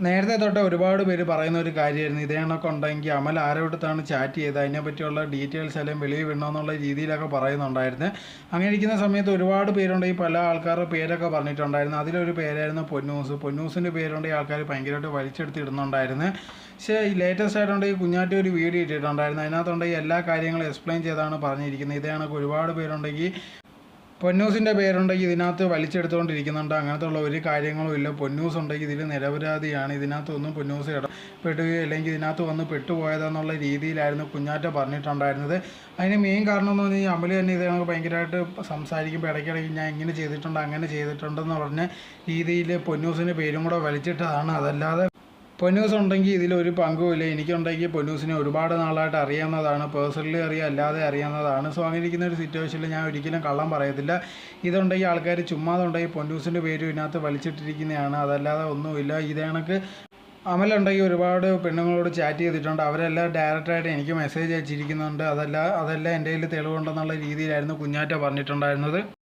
നേരത്തെ തൊട്ട് ഒരുപാട് പേര് പറയുന്ന ഒരു കാര്യമായിരുന്നു ഇതേ കണക്ക് ഉണ്ടെങ്കിൽ അമൽ ആരോടത്താണ് ചാറ്റ് ചെയ്തത് അതിനെപ്പറ്റിയുള്ള ഡീറ്റെയിൽസ് എല്ലാം വെളിയിൽ വിടണമെന്നുള്ള രീതിയിലൊക്കെ പറയുന്നുണ്ടായിരുന്നു. അങ്ങനെ ഇരിക്കുന്ന സമയത്ത് ഒരുപാട് പേരുണ്ടെങ്കിൽ പല ആൾക്കാരുടെ പേരൊക്കെ പറഞ്ഞിട്ടുണ്ടായിരുന്നു. അതിലൊരു പേരായിരുന്നു പൊന്നൂസ്. പൊന്നൂസിൻ്റെ പേരുണ്ടെങ്കിൽ ആൾക്കാർ ഭയങ്കരമായിട്ട് വലിച്ചെടുത്ത് ഇടുന്നുണ്ടായിരുന്നു. പക്ഷേ ഈ ലേറ്റസ്റ്റ് ആയിട്ടുണ്ടെങ്കിൽ കുഞ്ഞാറ്റി ഒരു വീഡിയോ ഇട്ടിട്ടുണ്ടായിരുന്നു. അതിനകത്തുണ്ടെങ്കിൽ എല്ലാ കാര്യങ്ങളും എക്സ്പ്ലെയിൻ ചെയ്താണ് പറഞ്ഞിരിക്കുന്നത്. ഇതേ കണക്ക് ഒരുപാട് പേരുണ്ടെങ്കിൽ പൊന്നൂസിൻ്റെ പേരുണ്ടെങ്കിൽ ഇതിനകത്ത് വലിച്ചെടുത്തുകൊണ്ടിരിക്കുന്നുണ്ട്. അങ്ങനത്തെ ഉള്ള ഒരു കാര്യങ്ങളും ഇല്ല. പൊന്നൂസ് ഉണ്ടെങ്കിൽ ഇതിൽ നിരപരാധിയാണ്. ഇതിനകത്തൊന്നും പൊന്നൂസ് ഇടപെടുകയോ അല്ലെങ്കിൽ ഇതിനകത്ത് വന്ന് പെട്ടുപോയതെന്നുള്ള രീതിയിലായിരുന്നു കുഞ്ഞാറ്റ പറഞ്ഞിട്ടുണ്ടായിരുന്നത്. അതിന് മെയിൻ കാരണം എന്ന് പറഞ്ഞാൽ അമൽ തന്നെ ഇത് നമുക്ക് ഭയങ്കരമായിട്ട് സംസാരിക്കുമ്പോൾ ഇടയ്ക്കിടയ്ക്ക് ഞാൻ ഇങ്ങനെ ചെയ്തിട്ടുണ്ട് അങ്ങനെ ചെയ്തിട്ടുണ്ടെന്ന് പറഞ്ഞ രീതിയിൽ പൊന്നൂസിൻ്റെ പേരും കൂടെ വലിച്ചിട്ടതാണ്. അതല്ലാതെ പൊന്നൂസ് ഉണ്ടെങ്കിൽ ഇതിലൊരു പങ്കുമില്ല. എനിക്കുണ്ടെങ്കിൽ പൊന്നൂസിനെ ഒരുപാട് നാളായിട്ട് അറിയാവുന്നതാണ്, പേഴ്സണലി അറിയാം, അല്ലാതെ അറിയാവുന്നതാണ്. സോ അങ്ങനെ ഇരിക്കുന്ന ഒരു സിറ്റുവേഷനിൽ ഞാൻ ഒരിക്കലും കള്ളം പറയത്തില്ല. ഇതുണ്ടെങ്കിൽ ആൾക്കാർ ചുമ്മാതെ ഉണ്ടെങ്കിൽ പൊന്നൂസിൻ്റെ പേരും ഇതിനകത്ത് വലിച്ചിട്ടിരിക്കുന്നതാണ്, അതല്ലാതെ ഒന്നുമില്ല. ഇതേ കണക്ക് അമലുണ്ടെങ്കിൽ ഒരുപാട് പെണ്ണുങ്ങളോട് ചാറ്റ് ചെയ്തിട്ടുണ്ട്. അവരെല്ലാം ഡയറക്റ്റായിട്ട് എനിക്ക് മെസ്സേജ് അയച്ചിരിക്കുന്നുണ്ട്. അതെല്ലാം എൻ്റെ കയ്യിൽ തെളിവുണ്ടെന്നുള്ള രീതിയിലായിരുന്നു കുഞ്ഞാറ്റ പറഞ്ഞിട്ടുണ്ടായിരുന്നത്.